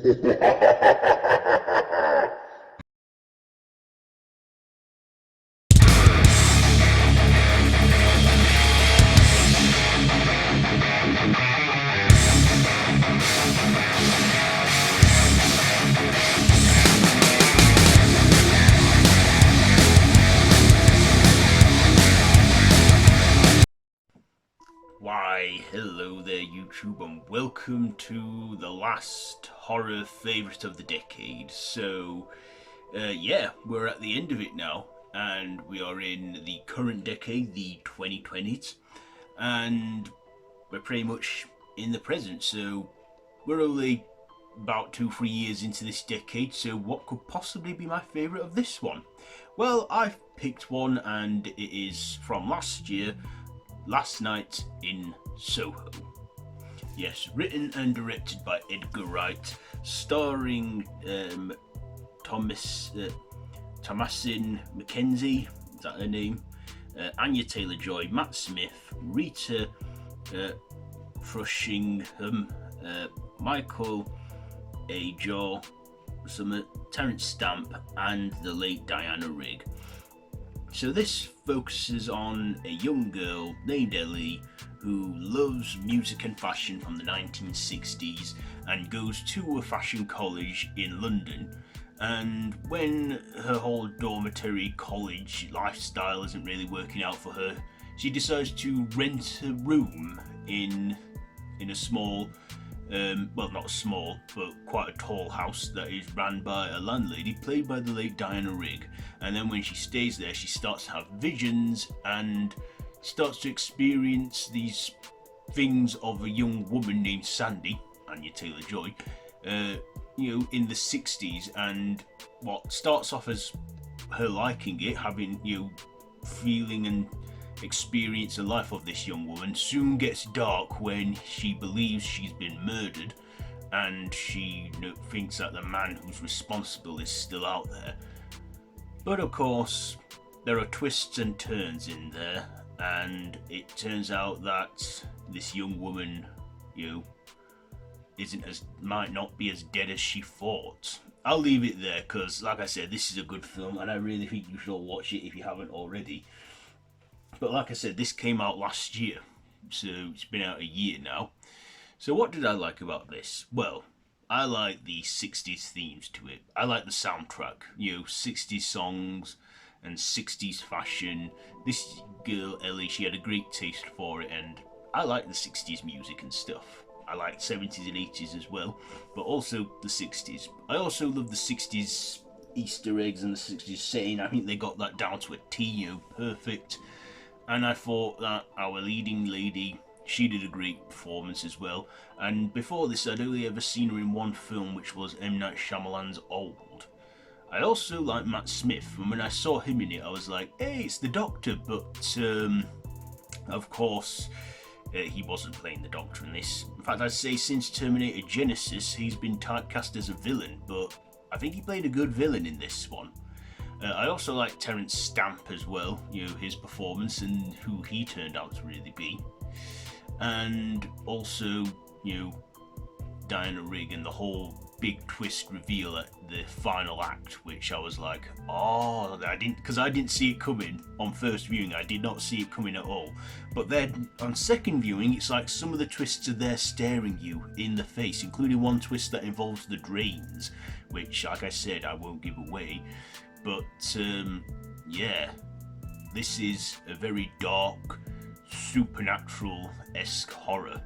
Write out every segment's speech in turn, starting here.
Why, hello there, YouTube, and welcome to the last horror favourite of the decade. Yeah, we're at the end of it now, and we are in the current decade, the 2020s, and we're pretty much in the present. So, we're only about 2-3 years into this decade, so what could possibly be my favourite of this one? Well, I've picked one, and it is from last year, Last Night in Soho. Yes, written and directed by Edgar Wright, starring Thomasin McKenzie, is that her name? Anya Taylor Joy, Matt Smith, Rita Tushingham, Michael Ajao, Terrance Stamp, and the late Diana Rigg. So this focuses on a young girl named Ellie who loves music and fashion from the 1960s and goes to a fashion college in London. And when her whole dormitory college lifestyle isn't really working out for her, she decides to rent a room in a small, well, not small, but quite a tall house that is ran by a landlady played by the late Diana Rigg. And then when she stays there, she starts to have visions and starts to experience these things of a young woman named Sandy, Anya Taylor Joy, in the 60s. And what starts off as her liking it, having, feeling and experience the life of this young woman, soon gets dark when she believes she's been murdered, and she thinks that the man who's responsible is still out there. But of course, there are twists and turns in there, and it turns out that this young woman, might not be as dead as she thought. I'll leave it there because, like I said, this is a good film, and I really think you should all watch it if you haven't already. But like I said, this came out last year, so it's been out a year now. So what did I like about this? Well, I like the 60s themes to it. I like the soundtrack, 60s songs and 60s fashion. This girl, Ellie, she had a great taste for it, and I like the 60s music and stuff. I like 70s and 80s as well, but also the 60s. I also love the 60s Easter eggs and the 60s setting. I think they got that down to a T, perfect. And I thought that our leading lady, she did a great performance as well. And before this, I'd only ever seen her in one film, which was M. Night Shyamalan's Old. I also like Matt Smith, and when I saw him in it, I was like, hey, it's the Doctor. But, of course, he wasn't playing the Doctor in this. In fact, I'd say since Terminator Genisys, he's been typecast as a villain, but I think he played a good villain in this one. I also like Terrance Stamp as well, his performance and who he turned out to really be. And also, Diana Rigg and the whole big twist reveal at the final act, which I was like, oh, I didn't see it coming on first viewing. I did not see it coming at all. But then on second viewing, it's like some of the twists are there staring you in the face, including one twist that involves the drains, which, like I said, I won't give away. But, yeah, this is a very dark, supernatural-esque horror.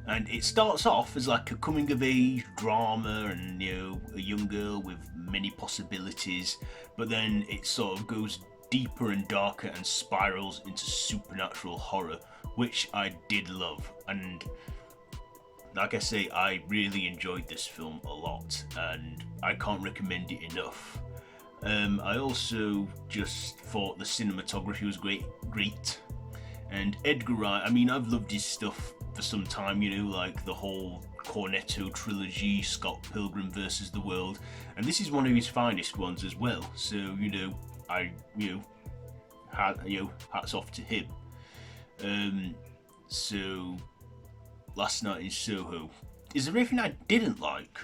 And it starts off as like a coming-of-age drama and, a young girl with many possibilities. But then it sort of goes deeper and darker and spirals into supernatural horror, which I did love. And like I say, I really enjoyed this film a lot, and I can't recommend it enough. I also just thought the cinematography was great. And Edgar Wright, I've loved his stuff for some time, like the whole Cornetto trilogy, Scott Pilgrim versus the World, and this is one of his finest ones as well. So, hats off to him. So, Last Night in Soho. Is there anything I didn't like?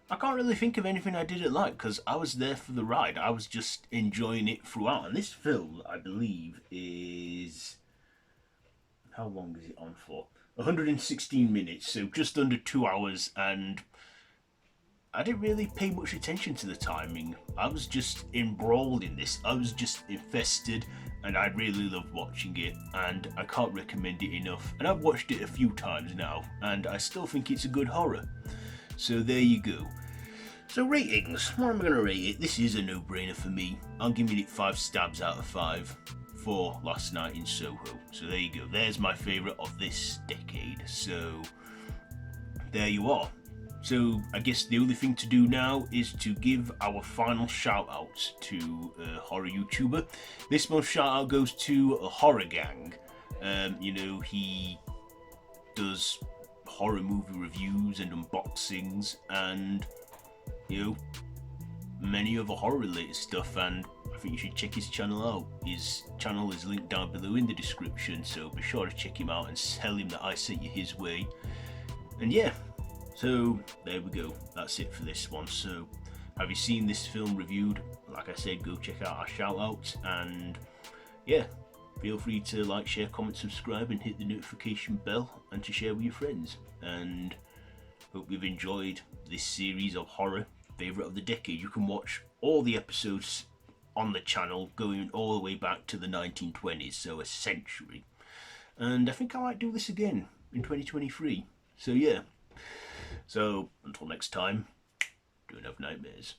I can't really think of anything I didn't like because I was there for the ride. I was just enjoying it throughout. And this film, I believe, is, how long is it on for? 116 minutes, so just under 2 hours, and I didn't really pay much attention to the timing. I was just embroiled in this. I was just infested, and I really loved watching it, and I can't recommend it enough. And I've watched it a few times now, and I still think it's a good horror. So there you go. So ratings, what am I going to rate it? This is a no-brainer for me. I'm giving it 5 stabs out of 5 for Last Night in Soho. So there you go. There's my favourite of this decade. So there you are. So I guess the only thing to do now is to give our final shout out to a horror YouTuber. This month's shout out goes to a Horror Gang. He does horror movie reviews and unboxings and, many other horror related stuff, and I think you should check his channel out. His channel is linked down below in the description, so be sure to check him out and tell him that I sent you his way. And yeah, so there we go, that's it for this one. So have you seen this film reviewed? Like I said, go check out our shout outs, and yeah, feel free to like, share, comment, subscribe, and hit the notification bell, and to share with your friends. And hope you've enjoyed this series of horror, favourite of the decade. You can watch all the episodes on the channel going all the way back to the 1920s, so a century. And I think I might do this again in 2023. So yeah. So until next time, don't have nightmares.